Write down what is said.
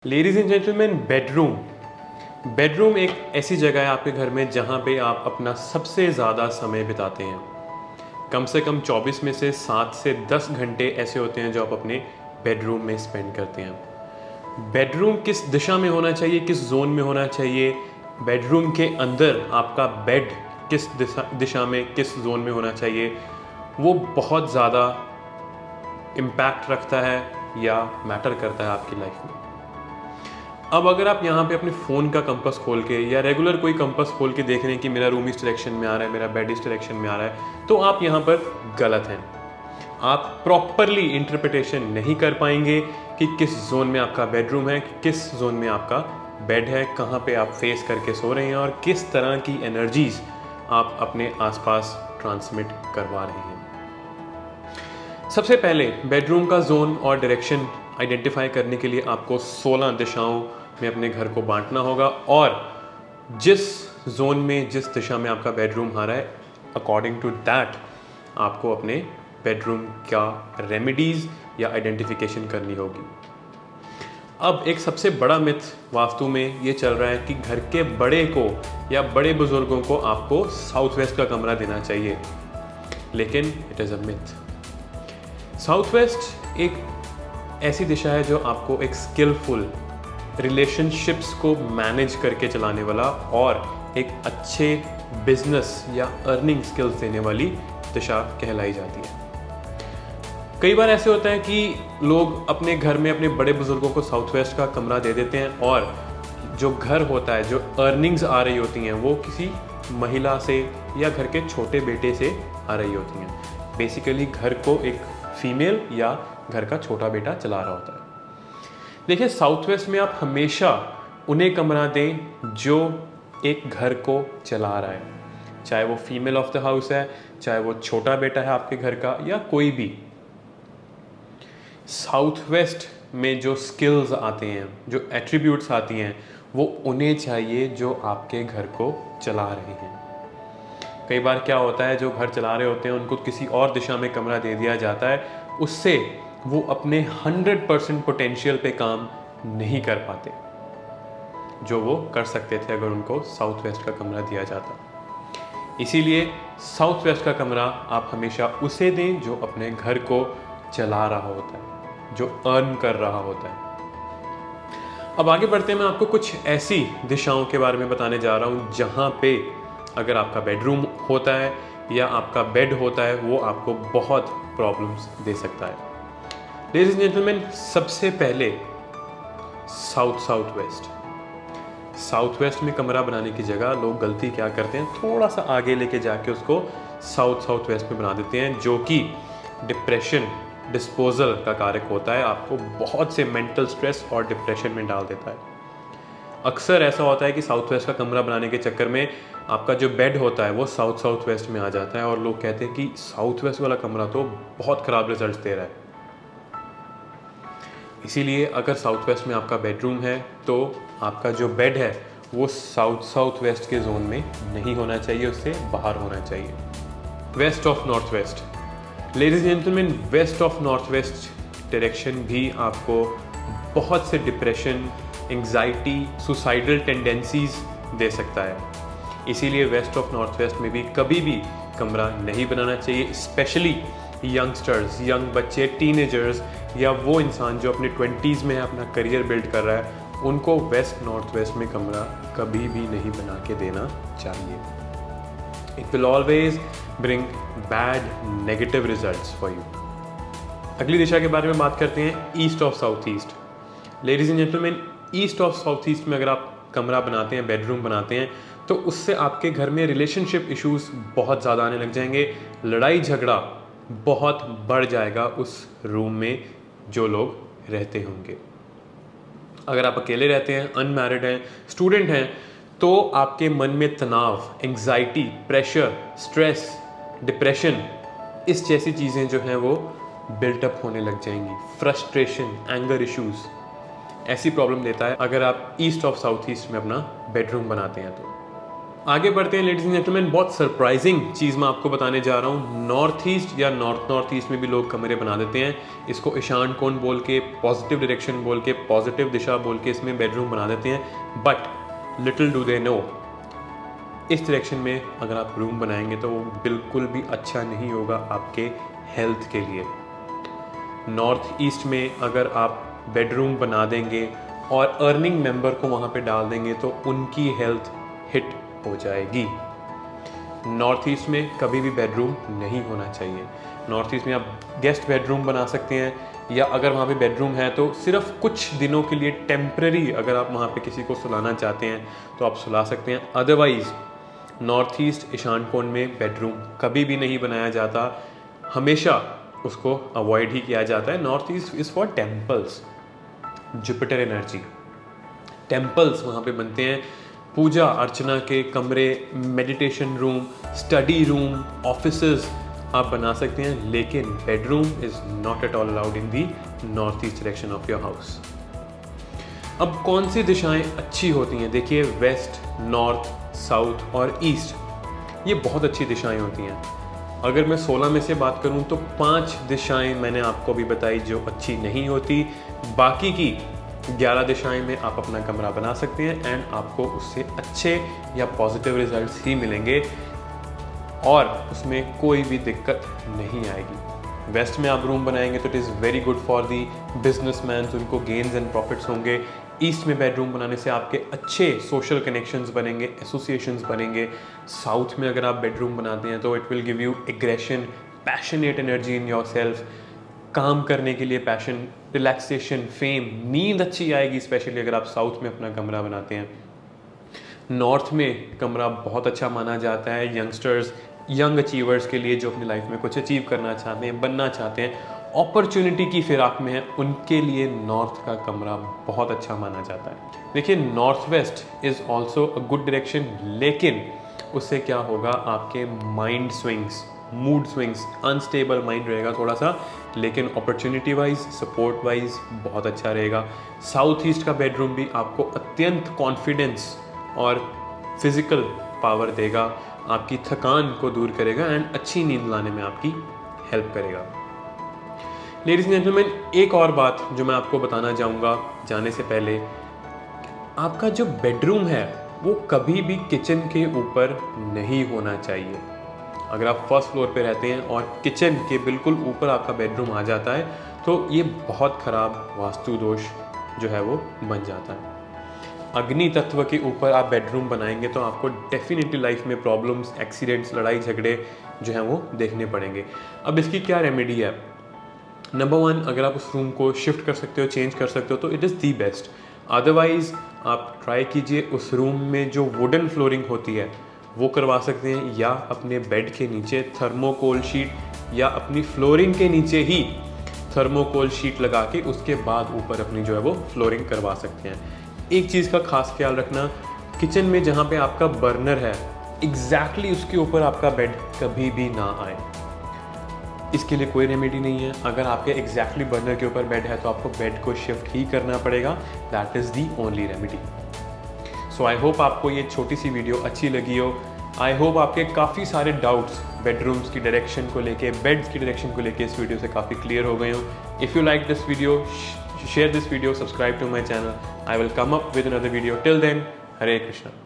Ladies and gentleman, bedroom bedroom एक ऐसी जगह है आपके घर में जहाँ पे आप अपना सबसे ज़्यादा समय बिताते हैं। कम से कम 24 में से 7 से 10 घंटे ऐसे होते हैं जो आप अपने बेडरूम में स्पेंड करते हैं। बेडरूम किस दिशा में होना चाहिए, किस जोन में होना चाहिए, बेडरूम के अंदर आपका बेड किस दिशा में, किस जोन में होना चाहिए, वो बहुत ज़्यादा इम्पैक्ट रखता है या मैटर करता है आपकी लाइफ में। अब अगर आप यहाँ पे अपने फ़ोन का कंपास खोल के या रेगुलर कोई कंपास खोल के देख रहे हैं कि मेरा रूम इस डायरेक्शन में आ रहा है, मेरा बेड इस डायरेक्शन में आ रहा है, तो आप यहाँ पर गलत हैं। आप प्रॉपरली इंटरप्रिटेशन नहीं कर पाएंगे कि किस जोन में आपका बेडरूम है, किस जोन में आपका बेड है, कहाँ पे आप फेस करके सो रहे हैं और किस तरह की एनर्जीज आप अपने आसपास ट्रांसमिट करवा रहे हैं। सबसे पहले बेडरूम का जोन और डायरेक्शन आइडेंटिफाई करने के लिए आपको 16 दिशाओं में अपने घर को बांटना होगा और जिस जोन में, जिस दिशा में आपका बेडरूम आ रहा है, अकॉर्डिंग टू दैट आपको अपने बेडरूम का रेमेडीज़ या आइडेंटिफिकेशन करनी होगी। अब एक सबसे बड़ा मिथ वास्तु में ये चल रहा है कि घर के बड़े को या बड़े बुजुर्गों को आपको साउथ वेस्ट का कमरा देना चाहिए, लेकिन it is a myth. South west एक ऐसी दिशा है जो आपको एक स्किलफुल रिलेशनशिप्स को मैनेज करके चलाने वाला और एक अच्छे बिजनेस या अर्निंग स्किल्स देने वाली दिशा कहलाई जाती है। कई बार ऐसे होता है कि लोग अपने घर में अपने बड़े बुजुर्गों को साउथ वेस्ट का कमरा दे देते हैं और जो घर होता है, जो अर्निंग्स आ रही होती हैं, वो किसी महिला से या घर के छोटे बेटे से आ रही होती हैं। बेसिकली घर को एक फीमेल या घर का छोटा बेटा चला रहा होता है। देखिए, साउथ वेस्ट में आप हमेशा उन्हें कमरा दें जो एक घर को चला रहा है, चाहे वो फीमेल ऑफ द हाउस है, चाहे वो छोटा बेटा है आपके घर का या कोई भी। साउथ वेस्ट में जो स्किल्स आते हैं, जो एट्रीब्यूट्स आती हैं, वो उन्हें चाहिए जो आपके घर को चला रहे हैं। कई बार क्या होता है, जो घर चला रहे होते हैं उनको किसी और दिशा में कमरा दे दिया जाता है, उससे वो अपने 100% पोटेंशियल पे काम नहीं कर पाते जो वो कर सकते थे अगर उनको साउथ वेस्ट का कमरा दिया जाता। इसीलिए साउथ वेस्ट का कमरा आप हमेशा उसे दें जो अपने घर को चला रहा होता है, जो अर्न कर रहा होता है। अब आगे बढ़ते हैं, मैं आपको कुछ ऐसी दिशाओं के बारे में बताने जा रहा हूँ जहाँ पे अगर आपका बेडरूम होता है या आपका बेड होता है, वो आपको बहुत प्रॉब्लम्स दे सकता है। लेडीज एंड जेंटलमैन, सबसे पहले साउथ वेस्ट में कमरा बनाने की जगह लोग गलती क्या करते हैं, थोड़ा सा आगे लेके जाके उसको साउथ वेस्ट में बना देते हैं, जो कि डिप्रेशन डिस्पोजल का कारक होता है, आपको बहुत से मेंटल स्ट्रेस और डिप्रेशन में डाल देता है। अक्सर ऐसा होता है कि साउथ वेस्ट का कमरा बनाने के चक्कर में आपका जो बेड होता है वो साउथ वेस्ट में आ जाता है और लोग कहते हैं कि साउथ वेस्ट वाला कमरा तो बहुत ख़राब रिजल्ट्स दे रहा है। इसीलिए अगर साउथ वेस्ट में आपका बेडरूम है तो आपका जो बेड है वो साउथ वेस्ट के जोन में नहीं होना चाहिए, उससे बाहर होना चाहिए। West of north west, ladies and gentleman, west of north west direction भी आपको बहुत से डिप्रेशन, एंग्जाइटी, सुसाइडल टेंडेंसीज दे सकता है। इसीलिए वेस्ट ऑफ नॉर्थ वेस्ट में भी कभी भी कमरा नहीं बनाना चाहिए, स्पेशली यंगस्टर्स, यंग बच्चे, टीनेजर्स या वो इंसान जो अपने 20s में है, अपना करियर बिल्ड कर रहा है, उनको वेस्ट नॉर्थ वेस्ट में कमरा कभी भी नहीं बना के देना चाहिए। It will always bring bad negative results for you. अगली दिशा के बारे में बात करते हैं, east of south east. Ladies and gentleman, east of south east में अगर आप कमरा बनाते हैं, बेडरूम बनाते हैं, तो उससे आपके घर में रिलेशनशिप इश्यूज बहुत ज़्यादा आने लग जाएंगे, लड़ाई झगड़ा बहुत बढ़ जाएगा उस रूम में जो लोग रहते होंगे। अगर आप अकेले रहते हैं, अनमैरिड हैं, स्टूडेंट हैं, तो आपके मन में तनाव, एंग्जाइटी, प्रेशर, स्ट्रेस, डिप्रेशन, इस जैसी चीज़ें जो हैं वो बिल्टअप होने लग जाएंगी। फ्रस्ट्रेशन, एंगर इश्यूज, ऐसी प्रॉब्लम देता है अगर आप ईस्ट ऑफ साउथ ईस्ट में अपना बेडरूम बनाते हैं तो। आगे बढ़ते हैं लेडीज एंड जेंटलमैन, बहुत सरप्राइजिंग चीज़ मैं आपको बताने जा रहा हूँ। नॉर्थ ईस्ट या नॉर्थ ईस्ट में भी लोग कमरे बना देते हैं। इसको ईशान कोण बोल के, पॉजिटिव डायरेक्शन बोल के, पॉजिटिव दिशा बोल के इसमें बेडरूम बना देते हैं। But little do they know, इस डायरेक्शन में अगर आप रूम बनाएंगे तो वो बिल्कुल भी अच्छा नहीं होगा आपके हेल्थ के लिए। नॉर्थ ईस्ट में अगर आप बेडरूम बना देंगे और अर्निंग मेंबर को वहाँ पे डाल देंगे तो उनकी हेल्थ हिट हो जाएगी। नॉर्थ ईस्ट में कभी भी बेडरूम नहीं होना चाहिए। नॉर्थ ईस्ट में आप गेस्ट बेडरूम बना सकते हैं, या अगर वहाँ पे बेडरूम है तो सिर्फ कुछ दिनों के लिए टेम्पररी, अगर आप वहाँ पे किसी को सुलाना चाहते हैं तो आप सुला सकते हैं। अदरवाइज नॉर्थ ईस्ट ईशान कोण में बेडरूम कभी भी नहीं बनाया जाता, हमेशा उसको अवॉइड ही किया जाता है। North east is for temples, Jupiter energy, temples वहाँ पे बनते हैं। पूजा अर्चना के कमरे, meditation room, study room, offices आप बना सकते हैं, लेकिन bedroom is not at all allowed in the north east direction of your house. अब कौन सी दिशाएं अच्छी होती हैं? देखिए, वेस्ट, नॉर्थ, साउथ और ईस्ट, ये बहुत अच्छी दिशाएं होती हैं। अगर मैं 16 में से बात करूं तो 5 दिशाएं मैंने आपको अभी बताई जो अच्छी नहीं होती। बाकी की 11 दिशाएं में आप अपना कमरा बना सकते हैं एंड आपको उससे अच्छे या पॉजिटिव रिजल्ट्स ही मिलेंगे और उसमें कोई भी दिक्कत नहीं आएगी। वेस्ट में आप रूम बनाएंगे तो it is very good for the businessman, उनको गेन्स एंड प्रॉफिट्स होंगे। ईस्ट में बेडरूम बनाने से आपके अच्छे सोशल कनेक्शंस बनेंगे, एसोसिएशंस बनेंगे। साउथ में अगर आप बेडरूम बनाते हैं तो it will give you aggression, passionate energy in your self, काम करने के लिए पैशन, रिलैक्सेशन, फेम, नींद अच्छी आएगी, स्पेशली अगर आप साउथ में अपना कमरा बनाते हैं। नॉर्थ में कमरा बहुत अच्छा माना जाता है यंगस्टर्स, यंग अचीवर्स के लिए जो अपनी लाइफ में कुछ अचीव करना चाहते हैं, बनना चाहते हैं, अपॉर्चुनिटी की फिराक में है, उनके लिए नॉर्थ का कमरा बहुत अच्छा माना जाता है। देखिए, north west is also a good direction, लेकिन उससे क्या होगा, आपके mind swings, mood swings, unstable mind रहेगा थोड़ा सा, लेकिन अपॉर्चुनिटी वाइज, सपोर्ट वाइज बहुत अच्छा रहेगा। साउथ ईस्ट का बेडरूम भी आपको अत्यंत कॉन्फिडेंस और फिजिकल पावर देगा, आपकी थकान को दूर करेगा एंड अच्छी नींद लाने में आपकी हेल्प करेगा। लेडीज एंड जेंटलमैन, एक और बात जो मैं आपको बताना चाहूँगा जाने से पहले, आपका जो बेडरूम है वो कभी भी किचन के ऊपर नहीं होना चाहिए। अगर आप फर्स्ट फ्लोर पे रहते हैं और किचन के बिल्कुल ऊपर आपका बेडरूम आ जाता है तो ये बहुत ख़राब वास्तु दोष जो है वो बन जाता है। अग्नि तत्व के ऊपर आप बेडरूम बनाएंगे तो आपको डेफिनेटली लाइफ में प्रॉब्लम्स, एक्सीडेंट्स, लड़ाई झगड़े जो हैं वो देखने पड़ेंगे। अब इसकी क्या रेमेडी है? नंबर 1, अगर आप उस रूम को शिफ्ट कर सकते हो, चेंज कर सकते हो तो it is the best. Otherwise आप ट्राई कीजिए उस रूम में जो वुडन फ्लोरिंग होती है वो करवा सकते हैं, या अपने बेड के नीचे थर्मोकोल शीट या अपनी फ्लोरिंग के नीचे ही थर्मोकोल शीट लगा के उसके बाद ऊपर अपनी जो है वो फ्लोरिंग करवा सकते हैं। एक चीज़ का खास ख्याल रखना, किचन में जहाँ पे आपका बर्नर है एग्जैक्टली उसके ऊपर आपका बेड कभी भी ना आए। इसके लिए कोई रेमेडी नहीं है। अगर आपके एग्जैक्टली बर्नर के ऊपर बेड है तो आपको बेड को शिफ्ट ही करना पड़ेगा, that is the only remedy. So I hope आपको ये छोटी सी वीडियो अच्छी लगी हो। आई होप आपके काफ़ी सारे डाउट्स बेडरूम्स की डायरेक्शन को लेके, बेड्स की डायरेक्शन को लेके इस वीडियो से काफ़ी क्लियर हो गए हो। If you like this video, share this video, subscribe to my channel. I will come up with another video. Till then, Hare Krishna.